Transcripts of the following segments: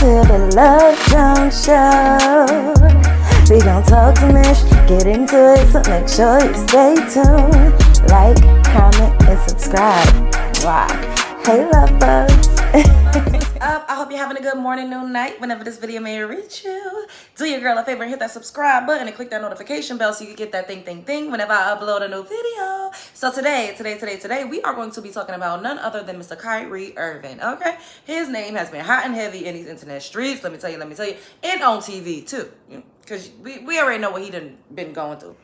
to the Love Drunk Show. We gon' talk some ish, get into it, so make sure you stay tuned. Like, comment, and subscribe. Wow. Hey, love bugs. I hope you're having a good morning, noon, night, whenever this video may reach you. Do your girl a favor and hit that subscribe button and click that notification bell so you can get that thing whenever I upload a new video. So today, we are going to be talking about none other than Mr. Kyrie Irving, okay? His name has been hot and heavy in these internet streets, let me tell you, and on TV too, because we already know what he done been going through.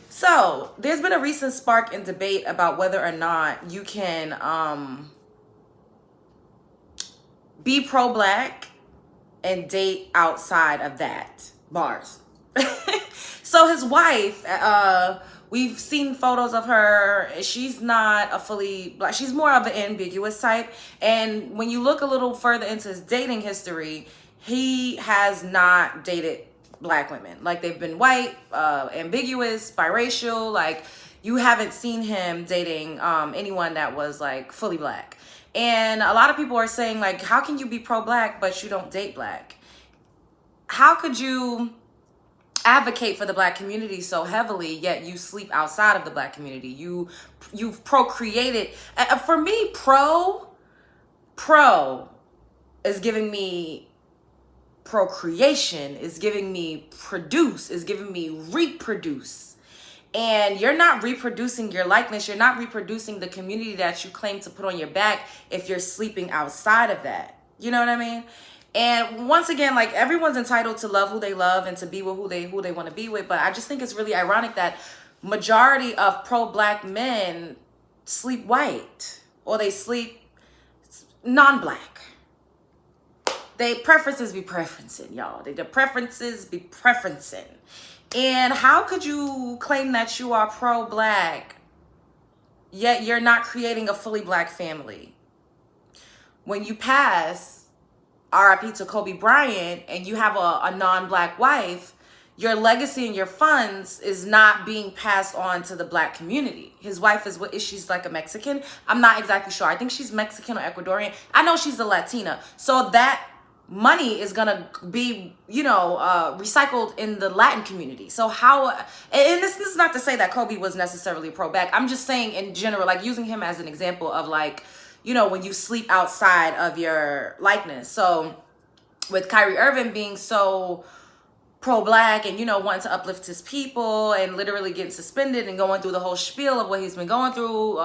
So, there's been a recent spark in debate about whether or not you can, be pro-black and date outside of that. Bars. So his wife, we've seen photos of her. She's not a fully black. She's more of an ambiguous type. And when you look a little further into his dating history, he has not dated black women. Like, they've been white, ambiguous, biracial. Like, you haven't seen him dating anyone that was like fully black. And a lot of people are saying, like, how can you be pro-black but you don't date black? How could you advocate for the black community so heavily yet you sleep outside of the black community? You've procreated. For me, pro is giving me procreation, is giving me produce, is giving me reproduce. And you're not reproducing your likeness. You're not reproducing the community that you claim to put on your back if you're sleeping outside of that. You know what I mean? And once again, like, everyone's entitled to love who they love and to be with who they want to be with. But I just think it's really ironic that majority of pro-black men sleep white or they sleep non-black. They preferences be preferencing, y'all. The preferences be preferencing. And how could you claim that you are pro-black, yet you're not creating a fully black family? When you pass, RIP to Kobe Bryant, and you have a non-black wife, your legacy and your funds is not being passed on to the black community. His wife she's like a Mexican? I'm not exactly sure. I think she's Mexican or Ecuadorian. I know she's a Latina. So that money is gonna be, recycled in the Latin community. So how, and this is not to say that Kobe was necessarily pro-black. I'm just saying in general, like, using him as an example of, like, when you sleep outside of your likeness. So with Kyrie Irving being so pro-black and, wanting to uplift his people and literally getting suspended and going through the whole spiel of what he's been going through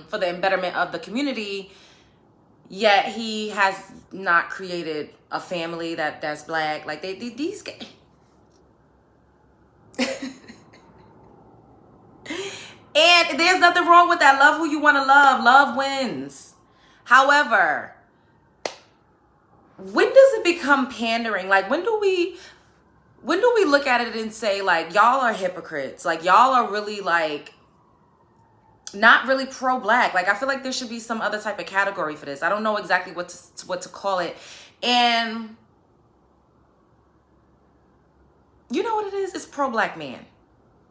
for the betterment of the community, yet he has not created a family that's black. Like, these guys. And there's nothing wrong with that. Love who you want to love. Love wins. However, when does it become pandering? Like, when do we look at it and say, like, y'all are hypocrites? Like, y'all are really, like, not really pro-black. Like, I feel like there should be some other type of category for this. I don't know exactly what to call it. And you know what it is? It's pro-black man.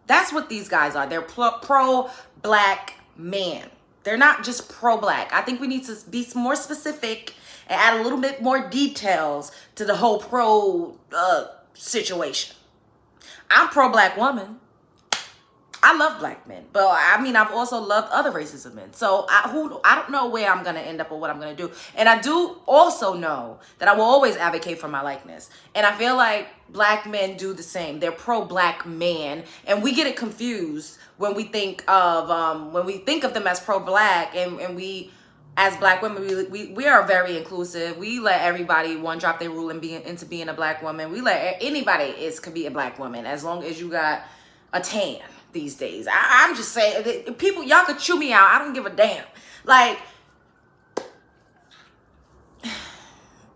That's what these guys are. They're pro-black man. They're not just pro-black. I think we need to be more specific and add a little bit more details to the whole pro situation. I'm pro-black woman. I love black men, but I mean, I've also loved other races of men. So I don't know where I'm going to end up or what I'm going to do. And I do also know that I will always advocate for my likeness. And I feel like black men do the same. They're pro-black man. And we get it confused when we think of them as pro-black, and we, as black women, we are very inclusive. We let everybody drop their rule and into being a black woman. We let anybody could be a black woman as long as you got a tan. These days, I'm just saying, people, y'all could chew me out. I don't give a damn. Like,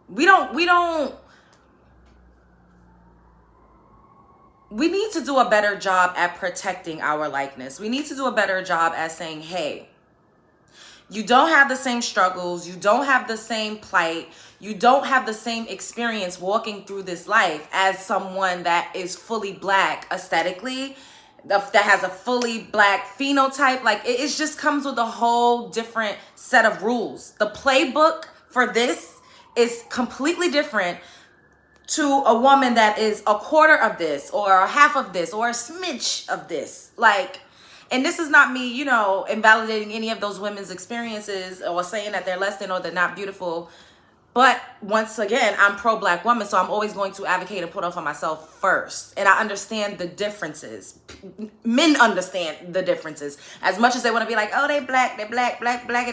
we need to do a better job at protecting our likeness. We need to do a better job at saying, hey, you don't have the same struggles. You don't have the same plight. You don't have the same experience walking through this life as someone that is fully black aesthetically, that has a fully black phenotype. Like, it just comes with a whole different set of rules. The playbook for this is completely different to a woman that is a quarter of this or a half of this or a smidge of this. Like, and this is not me, you know, invalidating any of those women's experiences or saying that they're less than or they're not beautiful. But once again, I'm pro-Black woman, so I'm always going to advocate and put up for myself first. And I understand the differences. Men understand the differences. As much as they want to be like, oh, they black, and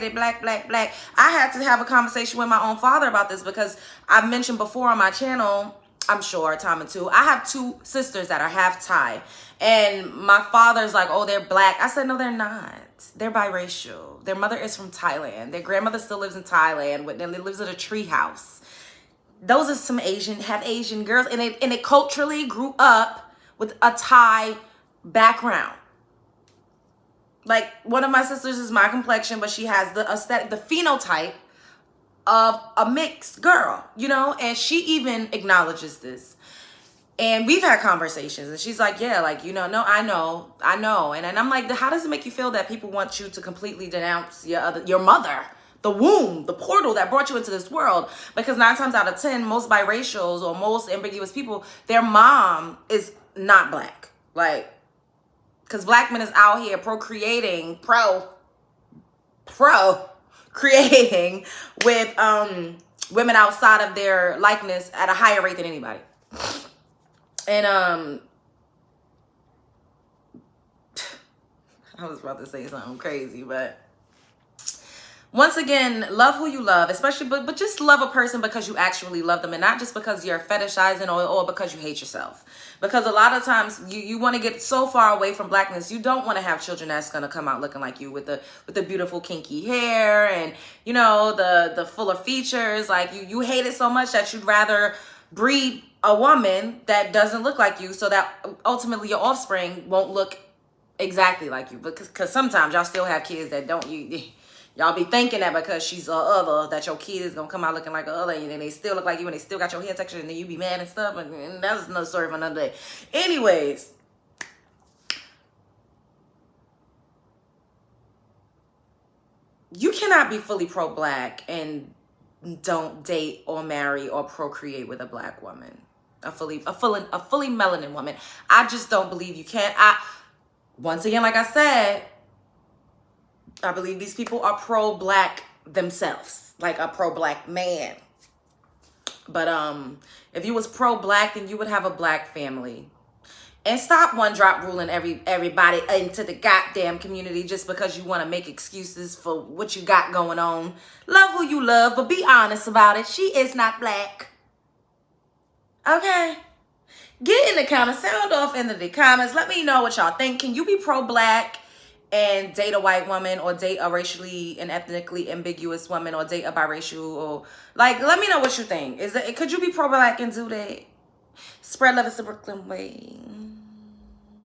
they black. I had to have a conversation with my own father about this because I've mentioned before on my channel, I'm sure, time and two, I have two sisters that are half Thai. And my father's like, oh, they're black. I said, no, they're not. They're biracial. Their mother is from Thailand. Their grandmother still lives in Thailand. They lives in a tree house. Those are some half Asian girls. And it culturally grew up with a Thai background. Like, one of my sisters is my complexion, but she has the aesthetic, the phenotype of a mixed girl, you know? And she even acknowledges this. And we've had conversations, and she's like, yeah, like, you know, no, I know. And I'm like, how does it make you feel that people want you to completely denounce your mother, the womb, the portal that brought you into this world? Because 9 times out of 10, most biracials or most ambiguous people, their mom is not black. Like, because black men is out here procreating with women outside of their likeness at a higher rate than anybody. And I was about to say something crazy, but once again, love who you love, especially, but just love a person because you actually love them and not just because you're fetishizing or because you hate yourself. Because a lot of times you want to get so far away from blackness, you don't want to have children that's going to come out looking like you with the beautiful kinky hair and, you know, the fuller features. Like you hate it so much that you'd rather breed a woman that doesn't look like you so that ultimately your offspring won't look exactly like you. Because sometimes y'all still have kids that don't, y'all be thinking that because she's a other, that your kid is going to come out looking like a other, and then they still look like you and they still got your hair texture, and then you be mad and stuff. And that's another story for another day. Anyways, you cannot be fully pro-black and don't date or marry or procreate with a black woman. A fully melanin woman. I just don't believe you can. Once again, like I said, I believe these people are pro-black themselves, like a pro-black man. But if you was pro-black, then you would have a black family. And stop one drop ruling everybody into the goddamn community just because you want to make excuses for what you got going on. Love who you love, but be honest about it. She is not black. Okay? Get in the comments. Sound off into the comments. Let me know what y'all think. Can you be pro-black and date a white woman, or date a racially and ethnically ambiguous woman, or date a biracial? Or like, let me know what you think. Could you be pro-black and do that? Spread love is the Brooklyn way.